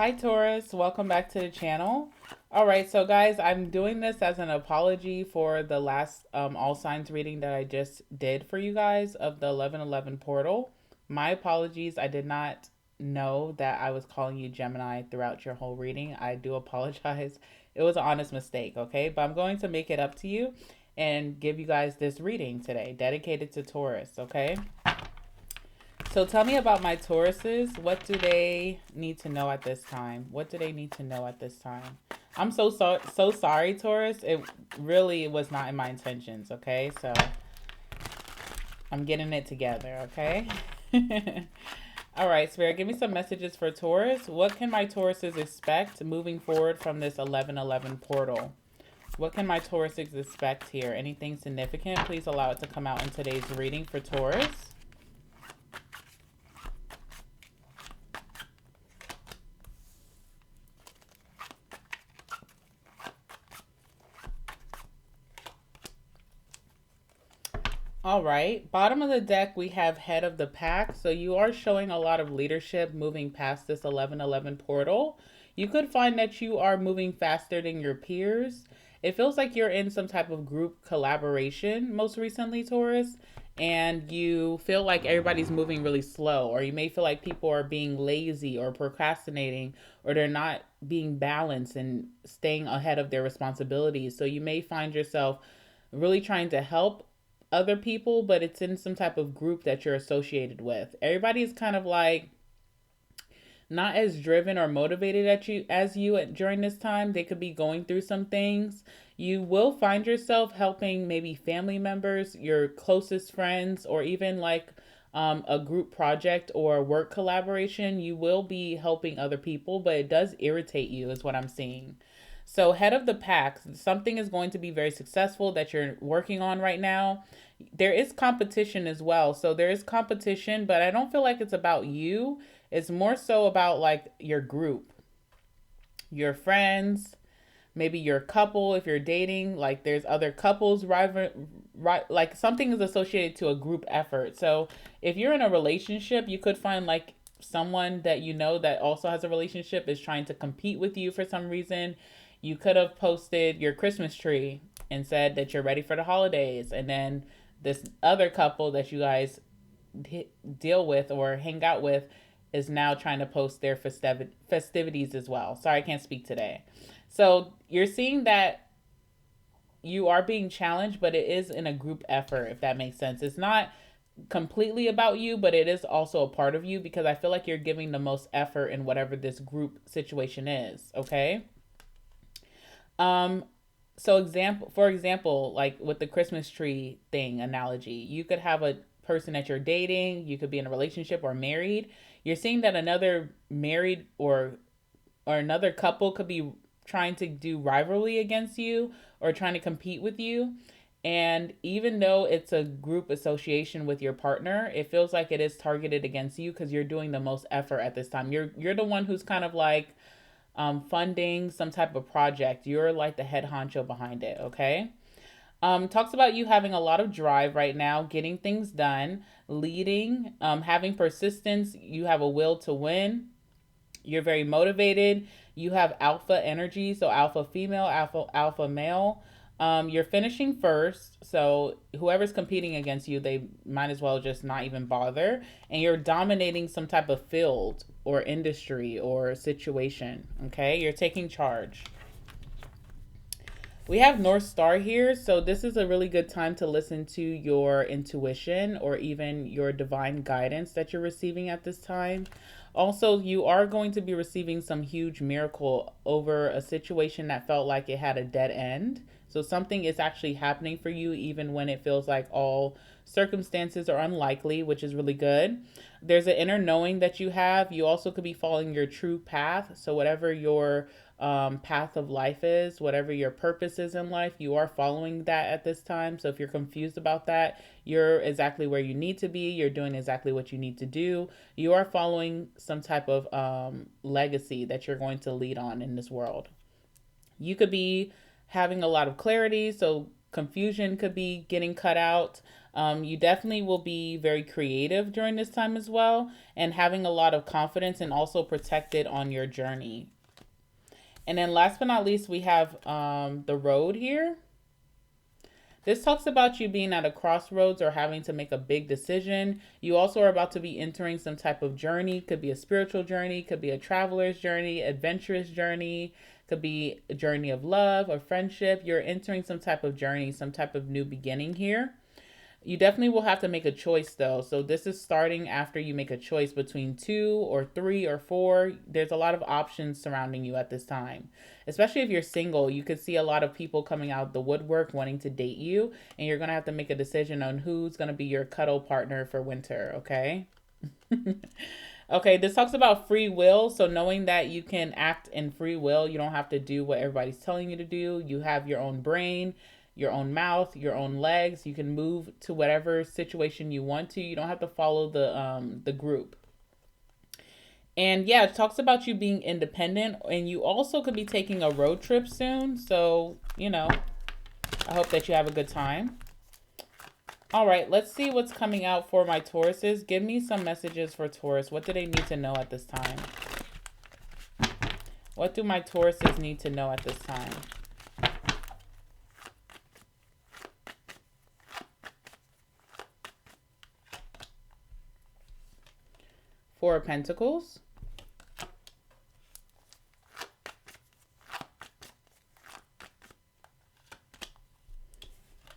Hi Taurus, welcome back to the channel. All right, so guys, I'm doing this as an apology for the last all signs reading that I just did for you guys of the 1111 portal. My apologies. I did not know that I was calling you Gemini throughout your whole reading. I do apologize. It was an honest mistake, okay? But I'm going to make it up to you and give you guys this reading today dedicated to Taurus, okay? So tell me about my Tauruses. What do they need to know at this time? What do they need to know at this time? I'm so sorry, Taurus. It really was not in my intentions, okay? So I'm getting it together, okay? All right, Spirit, give me some messages for Taurus. What can my Tauruses expect moving forward from this 1111 portal? What can my Tauruses expect here? Anything significant? Please allow it to come out in today's reading for Taurus. All right, bottom of the deck, we have head of the pack. So you are showing a lot of leadership moving past this 1111 portal. You could find that you are moving faster than your peers. It feels like you're in some type of group collaboration most recently, Taurus, and you feel like everybody's moving really slow, or you may feel like people are being lazy or procrastinating, or they're not being balanced and staying ahead of their responsibilities. So you may find yourself really trying to help other people, but it's in some type of group that you're associated with. Everybody's kind of like not as driven or motivated at you as you during this time. They could be going through some things. You will find yourself helping maybe family members, your closest friends, or even like a group project or work collaboration. You will be helping other people, but it does irritate you, is what I'm seeing. So, head of the pack, something is going to be very successful that you're working on right now. There is competition as well. So, there is competition, but I don't feel like it's about you. It's more so about like your group, your friends, maybe your couple if you're dating. Like, there's other couples, right? Like, something is associated to a group effort. So, if you're in a relationship, you could find like someone that you know that also has a relationship is trying to compete with you for some reason. You could have posted your Christmas tree and said that you're ready for the holidays, and then this other couple that you guys deal with or hang out with is now trying to post their festivities as well. Sorry, I can't speak today. So you're seeing that you are being challenged, but it is in a group effort, if that makes sense. It's not completely about you, but it is also a part of you because I feel like you're giving the most effort in whatever this group situation is, okay? Um, so for example, like with the Christmas tree thing analogy, you could have a person that you're dating, you could be in a relationship or married. You're seeing that another married or another couple could be trying to do rivalry against you or trying to compete with you. And even though it's a group association with your partner, it feels like it is targeted against you because you're doing the most effort at this time. You're the one who's kind of like funding some type of project. You're like the head honcho behind it, okay? Talks about you having a lot of drive right now, getting things done, leading, having persistence. You have a will to win. You're very motivated. You have alpha energy, so alpha female, alpha male. You're finishing first, so whoever's competing against you, they might as well just not even bother. And you're dominating some type of field or industry or situation. Okay, you're taking charge. We have North Star here, so this is a really good time to listen to your intuition or even your divine guidance that you're receiving at this time. Also, you are going to be receiving some huge miracle over a situation that felt like it had a dead end. So something is actually happening for you even when it feels like all circumstances are unlikely, which is really good. There's an inner knowing that you have. You also could be following your true path. So whatever your path of life is, whatever your purpose is in life, you are following that at this time. So if you're confused about that, you're exactly where you need to be. You're doing exactly what you need to do. You are following some type of legacy that you're going to lead on in this world. You could be having a lot of clarity, so confusion could be getting cut out. You definitely will be very creative during this time as well, and having a lot of confidence and also protected on your journey. And then last but not least, we have the road here. This talks about you being at a crossroads or having to make a big decision. You also are about to be entering some type of journey. Could be a spiritual journey, could be a traveler's journey, adventurous journey, could be a journey of love or friendship. You're entering some type of journey, some type of new beginning here. You definitely will have to make a choice though. So this is starting after you make a choice between 2 or 3 or 4. There's a lot of options surrounding you at this time. Especially if you're single, you could see a lot of people coming out the woodwork wanting to date you, and you're going to have to make a decision on who's going to be your cuddle partner for winter, okay? Okay, this talks about free will. So knowing that you can act in free will, you don't have to do what everybody's telling you to do. You have your own brain, your own mouth, your own legs. You can move to whatever situation you want to. You don't have to follow the group. And yeah, it talks about you being independent, and you also could be taking a road trip soon. So, I hope that you have a good time. All right, let's see what's coming out for my Tauruses. Give me some messages for Taurus. What do they need to know at this time? What do my Tauruses need to know at this time? Four of Pentacles.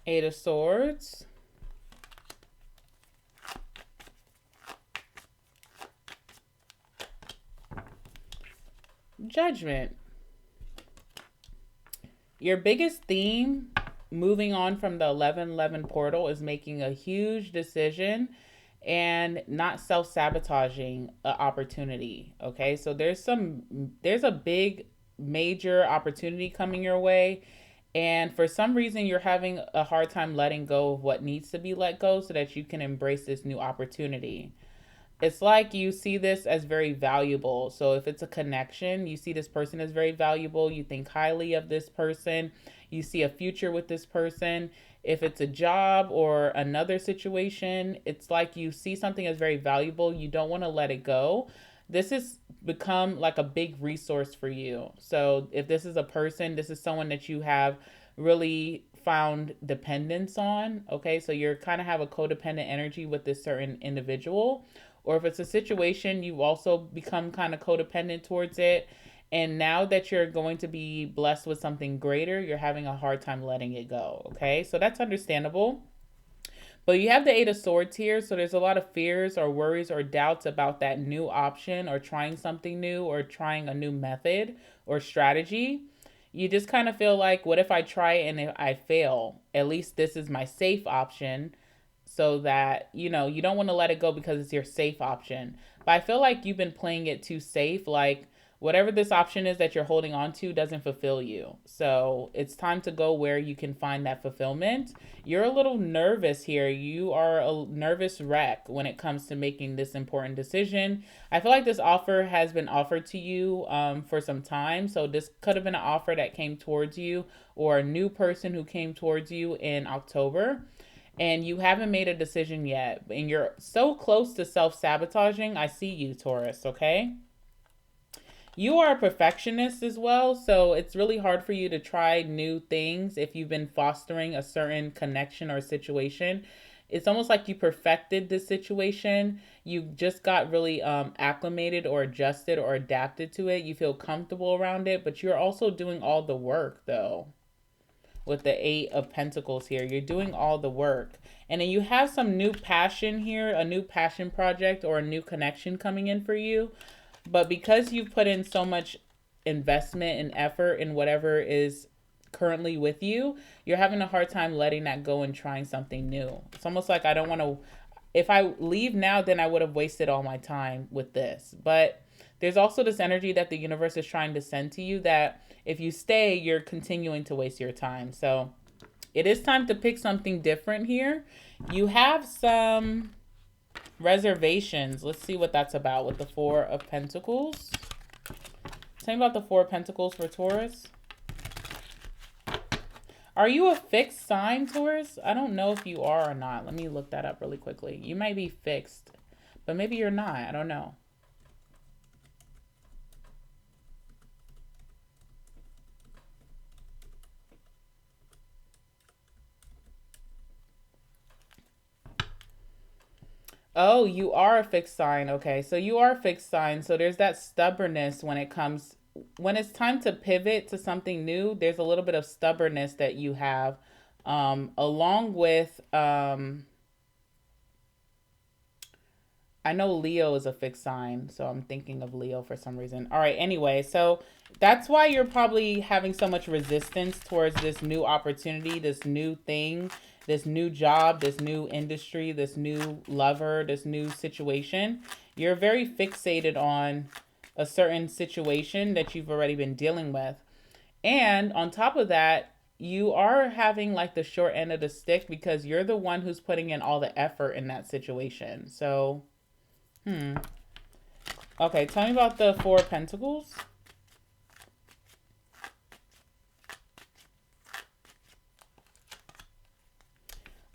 Eight of Swords. Judgment. Your biggest theme moving on from the 11-11 portal is making a huge decision and not self-sabotaging an opportunity. Okay, so there's a big major opportunity coming your way, and for some reason you're having a hard time letting go of what needs to be let go so that you can embrace this new opportunity. It's like you see this as very valuable. So if it's a connection, you see this person as very valuable. You think highly of this person. You see a future with this person. If it's a job or another situation, it's like you see something as very valuable. You don't want to let it go. This has become like a big resource for you. So if this is a person, this is someone that you have really found dependence on. Okay, so you're kind of have a codependent energy with this certain individual. Or if it's a situation, you also become kind of codependent towards it. And now that you're going to be blessed with something greater, you're having a hard time letting it go. Okay, so that's understandable. But you have the Eight of Swords here, so there's a lot of fears or worries or doubts about that new option or trying something new or trying a new method or strategy. You just kind of feel like, what if I try and if I fail? At least this is my safe option, so that, you don't want to let it go because it's your safe option. But I feel like you've been playing it too safe. Like, whatever this option is that you're holding on to doesn't fulfill you. So it's time to go where you can find that fulfillment. You're a little nervous here. You are a nervous wreck when it comes to making this important decision. I feel like this offer has been offered to you for some time. So this could have been an offer that came towards you, or a new person who came towards you in October. And you haven't made a decision yet. And you're so close to self-sabotaging. I see you, Taurus, okay? You are a perfectionist as well, so it's really hard for you to try new things if you've been fostering a certain connection or situation. It's almost like you perfected this situation. You just got really acclimated or adjusted or adapted to it. You feel comfortable around it, but you're also doing all the work, though. With the Eight of Pentacles here, you're doing all the work. And then you have some new passion here, a new passion project or a new connection coming in for you. But because you've put in so much investment and effort in whatever is currently with you, you're having a hard time letting that go and trying something new. It's almost like, I don't want to, if I leave now, then I would have wasted all my time with this. But there's also this energy that the universe is trying to send to you that if you stay, you're continuing to waste your time. So it is time to pick something different here. You have some reservations. Let's see what that's about with the Four of Pentacles. Tell me about the Four of Pentacles for Taurus. Are you a fixed sign, Taurus? I don't know if you are or not. Let me look that up really quickly. You might be fixed, but maybe you're not. I don't know. Oh, you are a fixed sign. Okay, so you are a fixed sign. So there's that stubbornness when it's time to pivot to something new. There's a little bit of stubbornness that you have, along with I know Leo is a fixed sign, so I'm thinking of Leo for some reason. All right, anyway, so that's why you're probably having so much resistance towards this new opportunity, this new thing, this new job, this new industry, this new lover, this new situation. You're very fixated on a certain situation that you've already been dealing with. And on top of that, you are having like the short end of the stick because you're the one who's putting in all the effort in that situation. So, hmm. Okay, tell me about the Four of Pentacles.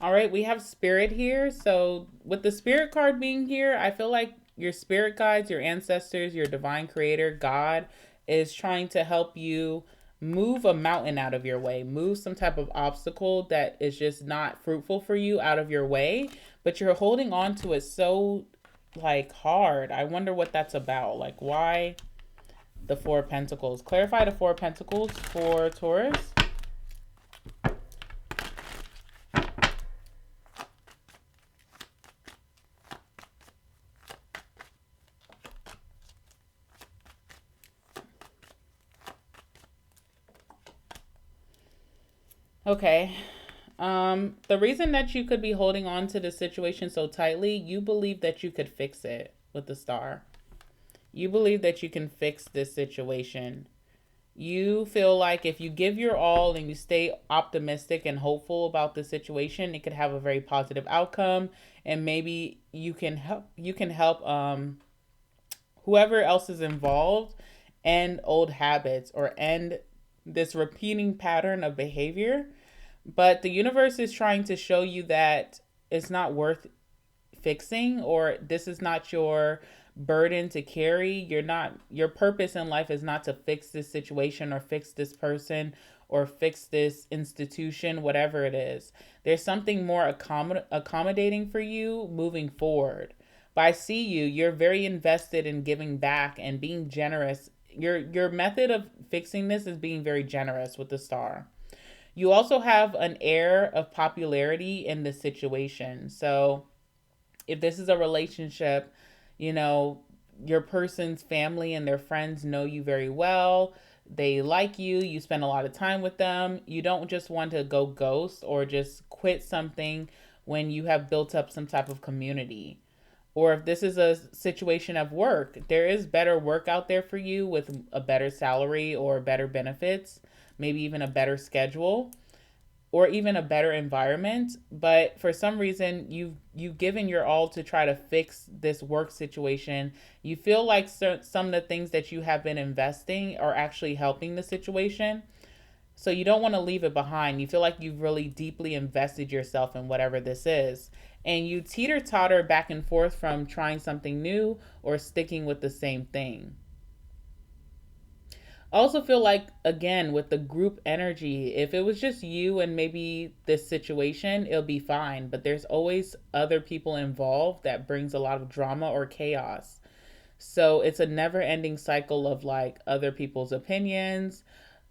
All right, we have Spirit here. So with the Spirit card being here, I feel like your spirit guides, your ancestors, your divine creator, God, is trying to help you move a mountain out of your way, move some type of obstacle that is just not fruitful for you out of your way, but you're holding on to it so like hard. I wonder what that's about. Like, why the Four of Pentacles? Clarify the Four of Pentacles for Taurus. Okay. The reason that you could be holding on to the situation so tightly, you believe that you could fix it with the star. You believe that you can fix this situation. You feel like if you give your all and you stay optimistic and hopeful about the situation, it could have a very positive outcome, and maybe you can help whoever else is involved end old habits or end this repeating pattern of behavior. But the universe is trying to show you that it's not worth fixing, or this is not your burden to carry. Your purpose in life is not to fix this situation or fix this person or fix this institution, whatever it is. There's something more accommodating for you moving forward. But I see you're very invested in giving back and being generous. Your method of fixing this is being very generous with the star. You also have an air of popularity in this situation. So if this is a relationship, you know, your person's family and their friends know you very well. They like you. You spend a lot of time with them. You don't just want to go ghost or just quit something when you have built up some type of community. Or if this is a situation of work, there is better work out there for you with a better salary or better benefits, maybe even a better schedule or even a better environment. But for some reason you've given your all to try to fix this work situation. You feel like some of the things that you have been investing are actually helping the situation, so you don't want to leave it behind. You feel like you've really deeply invested yourself in whatever this is, and you teeter totter back and forth from trying something new or sticking with the same thing. I also feel like, again, with the group energy, if it was just you and maybe this situation, it'll be fine. But there's always other people involved that brings a lot of drama or chaos. So it's a never ending cycle of like other people's opinions,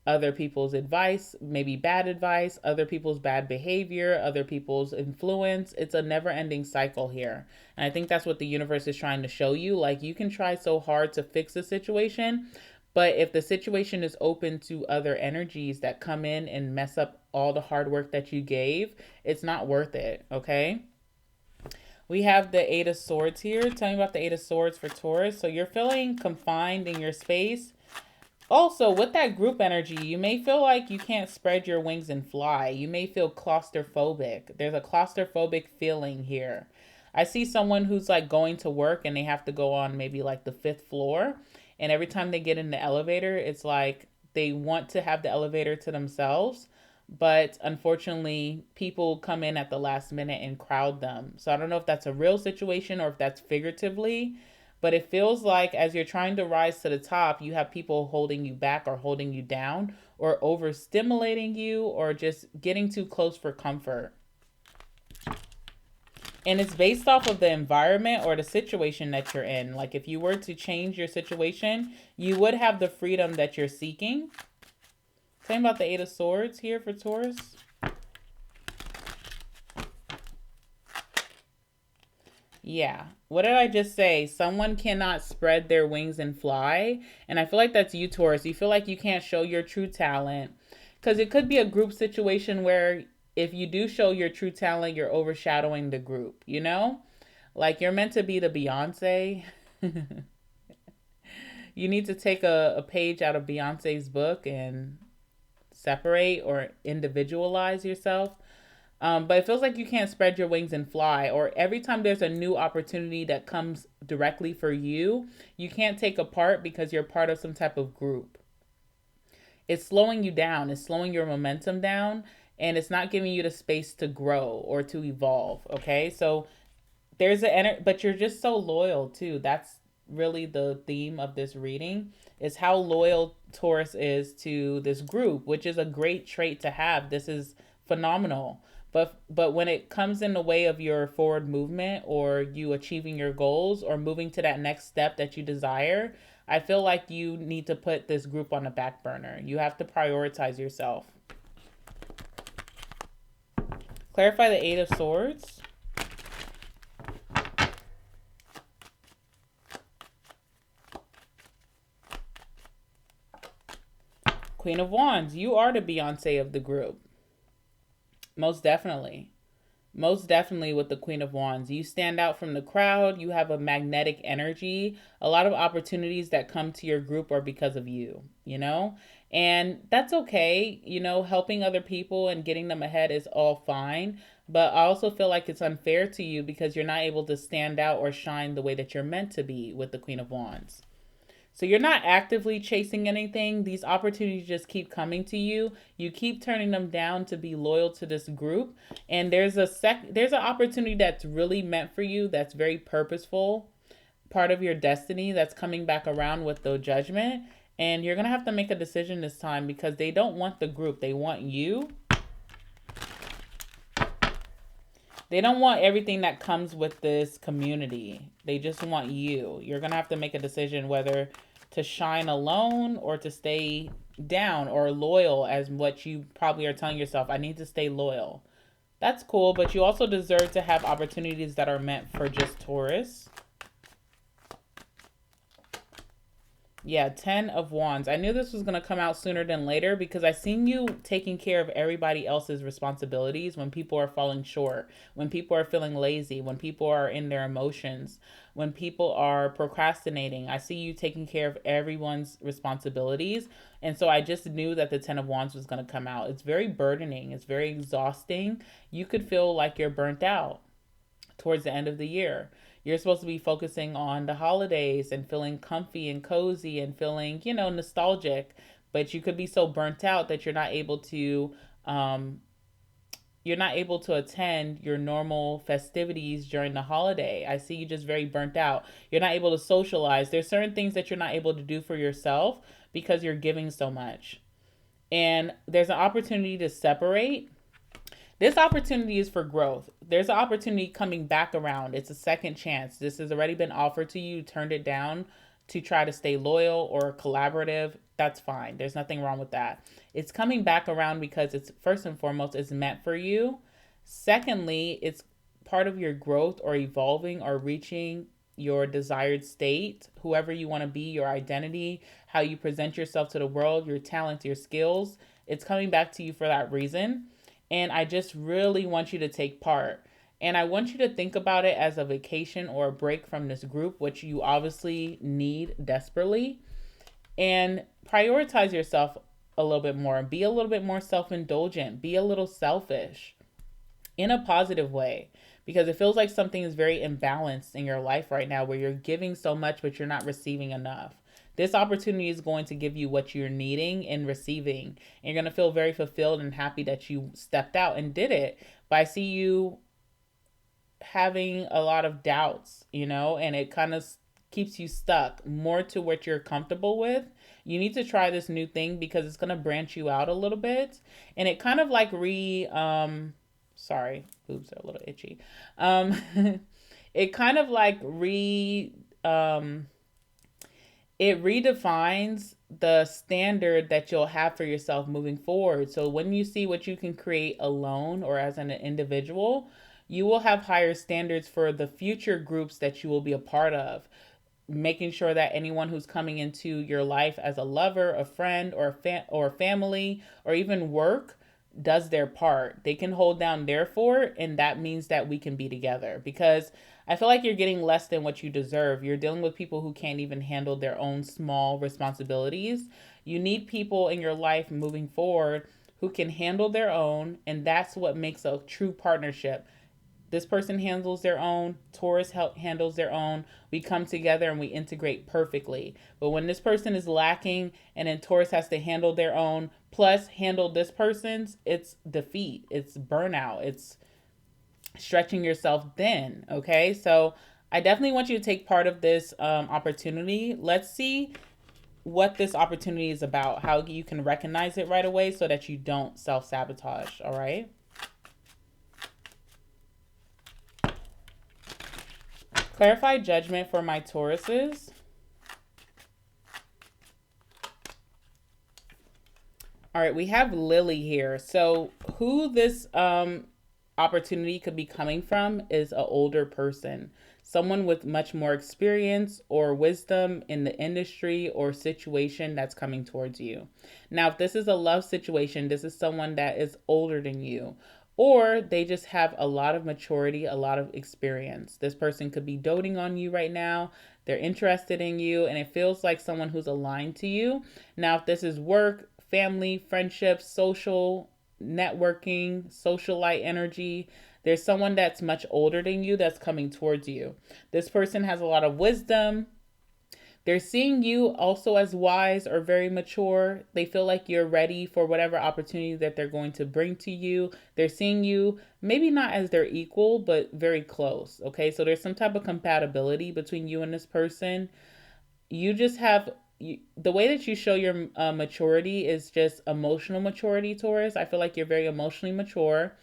other people's advice, maybe bad advice, other people's bad behavior, other people's influence. It's a never ending cycle here. And I think that's what the universe is trying to show you. Like, you can try so hard to fix a situation, but if the situation is open to other energies that come in and mess up all the hard work that you gave, it's not worth it, okay? We have the Eight of Swords here. Tell me about the Eight of Swords for Taurus. So you're feeling confined in your space. Also, with that group energy, you may feel like you can't spread your wings and fly. You may feel claustrophobic. There's a claustrophobic feeling here. I see someone who's like going to work and they have to go on maybe like the fifth floor. And every time they get in the elevator, it's like they want to have the elevator to themselves, but unfortunately, people come in at the last minute and crowd them. So I don't know if that's a real situation or if that's figuratively, but it feels like as you're trying to rise to the top, you have people holding you back or holding you down or overstimulating you or just getting too close for comfort. And it's based off of the environment or the situation that you're in. Like if you were to change your situation, you would have the freedom that you're seeking. Same about the Eight of Swords here for Taurus. Yeah. What did I just say? Someone cannot spread their wings and fly. And I feel like that's you, Taurus. You feel like you can't show your true talent. Because it could be a group situation where if you do show your true talent, you're overshadowing the group, you know? Like you're meant to be the Beyonce. You need to take a page out of Beyonce's book and separate or individualize yourself. But it feels like you can't spread your wings and fly, or every time there's a new opportunity that comes directly for you, you can't take a part because you're part of some type of group. It's slowing you down, it's slowing your momentum down, and it's not giving you the space to grow or to evolve. Okay, so there's but you're just so loyal too. That's really the theme of this reading, is how loyal Taurus is to this group, which is a great trait to have. This is phenomenal. But when it comes in the way of your forward movement or you achieving your goals or moving to that next step that you desire, I feel like you need to put this group on the back burner. You have to prioritize yourself. Clarify the Eight of Swords. Queen of Wands, you are the Beyonce of the group. Most definitely. Most definitely with the Queen of Wands. You stand out from the crowd. You have a magnetic energy. A lot of opportunities that come to your group are because of you, you know? And that's okay. You know, helping other people and getting them ahead is all fine. But I also feel like it's unfair to you because you're not able to stand out or shine the way that you're meant to be with the Queen of Wands. So you're not actively chasing anything. These opportunities just keep coming to you. You keep turning them down to be loyal to this group. And there's an opportunity that's really meant for you, that's very purposeful, part of your destiny that's coming back around with the Judgment. And you're going to have to make a decision this time because they don't want the group. They want you. They don't want everything that comes with this community. They just want you. You're going to have to make a decision whether to shine alone or to stay down or loyal, as what you probably are telling yourself. I need to stay loyal. That's cool, but you also deserve to have opportunities that are meant for just Taurus. Yeah, 10 of Wands. I knew this was going to come out sooner than later because I seen you taking care of everybody else's responsibilities when people are falling short, when people are feeling lazy, when people are in their emotions, when people are procrastinating. I see you taking care of everyone's responsibilities. And so I just knew that the 10 of Wands was going to come out. It's very burdening. It's very exhausting. You could feel like you're burnt out towards the end of the year. You're supposed to be focusing on the holidays and feeling comfy and cozy and feeling, you know, nostalgic. But you could be so burnt out that you're not able to attend your normal festivities during the holiday. I see you just very burnt out. You're not able to socialize. There's certain things that you're not able to do for yourself because you're giving so much. And there's an opportunity to separate. This opportunity is for growth. There's an opportunity coming back around. It's a second chance. This has already been offered to you. You turned it down to try to stay loyal or collaborative. That's fine. There's nothing wrong with that. It's coming back around because it's, first and foremost, it's meant for you. Secondly, it's part of your growth or evolving or reaching your desired state, whoever you want to be, your identity, how you present yourself to the world, your talents, your skills. It's coming back to you for that reason. And I just really want you to take part. And I want you to think about it as a vacation or a break from this group, which you obviously need desperately. And prioritize yourself a little bit more. Be a little bit more self-indulgent. Be a little selfish in a positive way. Because it feels like something is very imbalanced in your life right now where you're giving so much, but you're not receiving enough. This opportunity is going to give you what you're needing and receiving. And you're going to feel very fulfilled and happy that you stepped out and did it. But I see you having a lot of doubts, and it kind of keeps you stuck more to what you're comfortable with. You need to try this new thing because it's going to branch you out a little bit. And it kind of like sorry, boobs are a little itchy. It kind of like it redefines the standard that you'll have for yourself moving forward. So when you see what you can create alone or as an individual, you will have higher standards for the future groups that you will be a part of, making sure that anyone who's coming into your life as a lover, a friend, or family, or even work does their part. They can hold down their fort, and that means that we can be together. Because I feel like you're getting less than what you deserve. You're dealing with people who can't even handle their own small responsibilities. You need people in your life moving forward who can handle their own, and that's what makes a true partnership. This person handles their own, Taurus handles their own. We come together and we integrate perfectly. But when this person is lacking and then Taurus has to handle their own, plus handle this person's, it's defeat, it's burnout, it's stretching yourself thin. Okay, so I definitely want you to take part of this opportunity. Let's see what this opportunity is about, how you can recognize it right away so that you don't self-sabotage. All right. Clarify judgment for my Tauruses. All right, we have Lily here. So who this opportunity could be coming from is an older person, someone with much more experience or wisdom in the industry or situation that's coming towards you. Now, if this is a love situation, this is someone that is older than you, or they just have a lot of maturity, a lot of experience. This person could be doting on you right now. They're interested in you, and it feels like someone who's aligned to you. Now, if this is work, family, friendships, social, networking, socialite energy, there's someone that's much older than you that's coming towards you. This person has a lot of wisdom. They're seeing you also as wise or very mature. They feel like you're ready for whatever opportunity that they're going to bring to you. They're seeing you maybe not as their equal, but very close. Okay, so there's some type of compatibility between you and this person. You just have the way that you show your maturity is just emotional maturity, Taurus. I feel like you're very emotionally mature.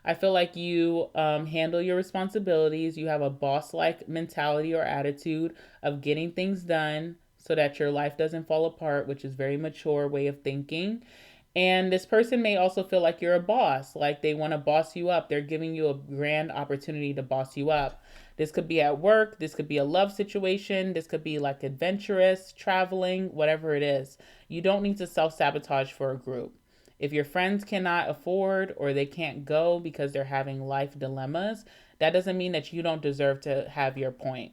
I feel like you handle your responsibilities. You have a boss-like mentality or attitude of getting things done so that your life doesn't fall apart, which is very mature way of thinking. And this person may also feel like you're a boss, like they want to boss you up. They're giving you a grand opportunity to boss you up. This could be at work. This could be a love situation. This could be like adventurous, traveling, whatever it is. You don't need to self-sabotage for a group. If your friends cannot afford or they can't go because they're having life dilemmas, that doesn't mean that you don't deserve to have your point.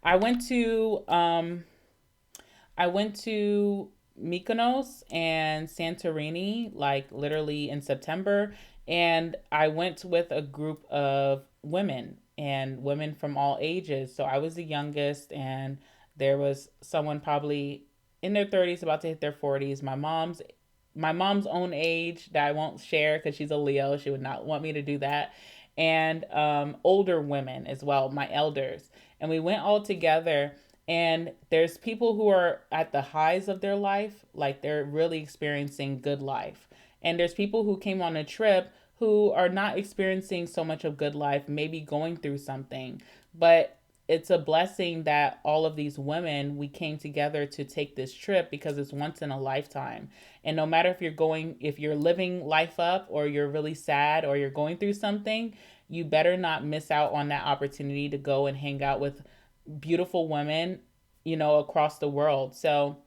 I went to Mykonos and Santorini, like literally in September, and I went with a group of women and women from all ages. So I was the youngest, and there was someone probably in their 30s about to hit their 40s. My mom's own age that I won't share because she's a Leo. She would not want me to do that. And older women as well, my elders. And we went all together. And there's people who are at the highs of their life, like they're really experiencing good life. And there's people who came on a trip who are not experiencing so much of good life, maybe going through something. But it's a blessing that all of these women, we came together to take this trip because it's once in a lifetime. And no matter if you're living life up or you're really sad or you're going through something, you better not miss out on that opportunity to go and hang out with beautiful women, across the world. So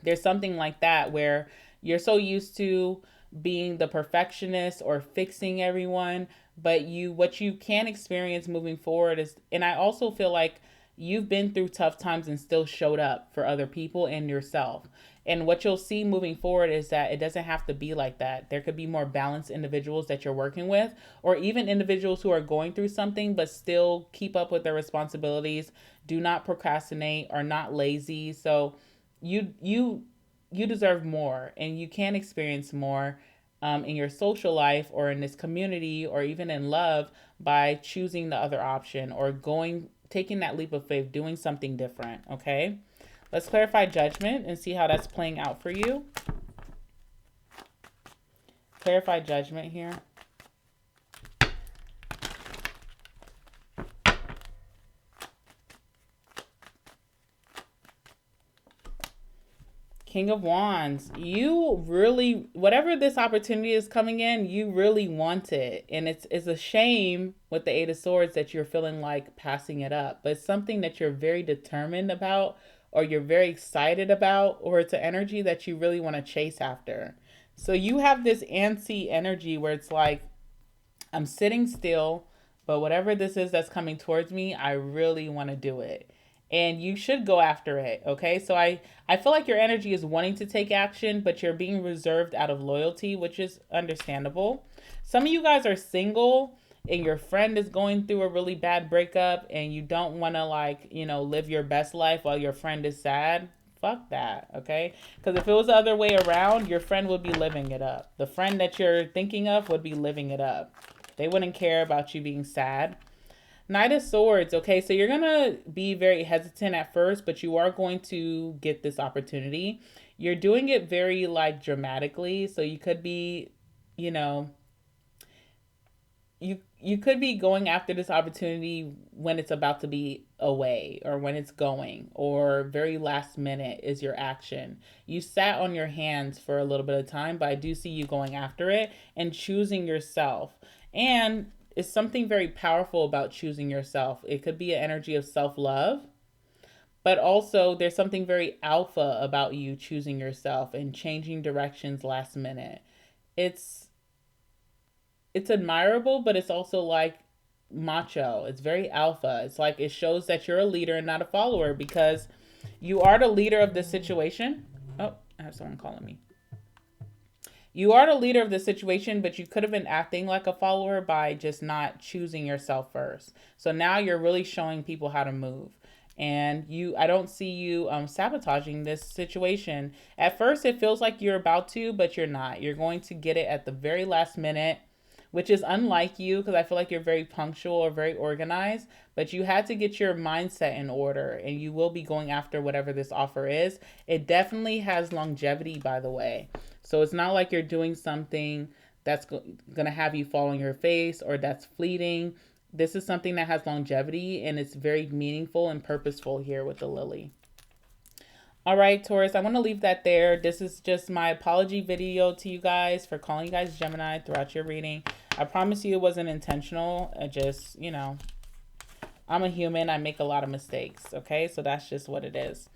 there's something like that where you're so used to being the perfectionist or fixing everyone, but what you can experience moving forward is, and I also feel like you've been through tough times and still showed up for other people and yourself. And what you'll see moving forward is that it doesn't have to be like that. There could be more balanced individuals that you're working with, or even individuals who are going through something but still keep up with their responsibilities, do not procrastinate, are not lazy. So you deserve more, and you can experience more in your social life or in this community or even in love by choosing the other option or taking that leap of faith, doing something different. Okay, let's clarify judgment and see how that's playing out for you. Clarify judgment here. King of Wands, you really, whatever this opportunity is coming in, you really want it. And it's a shame with the Eight of Swords that you're feeling like passing it up. But it's something that you're very determined about, or you're very excited about, or it's an energy that you really want to chase after. So you have this antsy energy where it's like, I'm sitting still, but whatever this is that's coming towards me, I really want to do it. And you should go after it, okay? So I feel like your energy is wanting to take action, but you're being reserved out of loyalty, which is understandable. Some of you guys are single and your friend is going through a really bad breakup and you don't want to, like, you know, live your best life while your friend is sad. Fuck that, okay? Because if it was the other way around, your friend would be living it up. The friend that you're thinking of would be living it up. They wouldn't care about you being sad. Knight of Swords, okay? So you're going to be very hesitant at first, but you are going to get this opportunity. You're doing it very, like, dramatically. So you could be, you know, you could be going after this opportunity when it's about to be away or when it's going, or very last minute is your action. You sat on your hands for a little bit of time, but I do see you going after it and choosing yourself. And it's something very powerful about choosing yourself. It could be an energy of self-love, but also there's something very alpha about you choosing yourself and changing directions last minute. It's it's admirable, but it's also like macho. It's very alpha. It's like it shows that you're a leader and not a follower, because you are the leader of this situation. Oh, I have someone calling me. You are the leader of the situation, but you could have been acting like a follower by just not choosing yourself first. So now you're really showing people how to move. And I don't see you sabotaging this situation. At first, it feels like you're about to, but you're not. You're going to get it at the very last minute, which is unlike you, because I feel like you're very punctual or very organized, but you had to get your mindset in order, and you will be going after whatever this offer is. It definitely has longevity, by the way. So it's not like you're doing something that's going to have you fall on your face or that's fleeting. This is something that has longevity, and it's very meaningful and purposeful here with the lily. All right, Taurus, I want to leave that there. This is just my apology video to you guys for calling you guys Gemini throughout your reading. I promise you it wasn't intentional. I just, you know, I'm a human. I make a lot of mistakes, okay? So that's just what it is.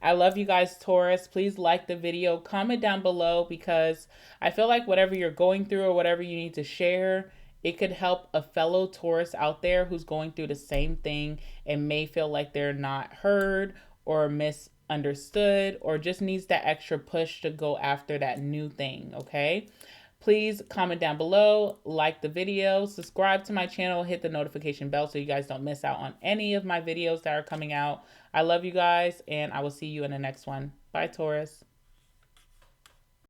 I love you guys, Taurus. Please like the video. Comment down below, because I feel like whatever you're going through or whatever you need to share, it could help a fellow Taurus out there who's going through the same thing and may feel like they're not heard or misunderstood, or just needs that extra push to go after that new thing, okay? Please comment down below, like the video, subscribe to my channel, hit the notification bell so you guys don't miss out on any of my videos that are coming out. I love you guys, and I will see you in the next one. Bye, Taurus.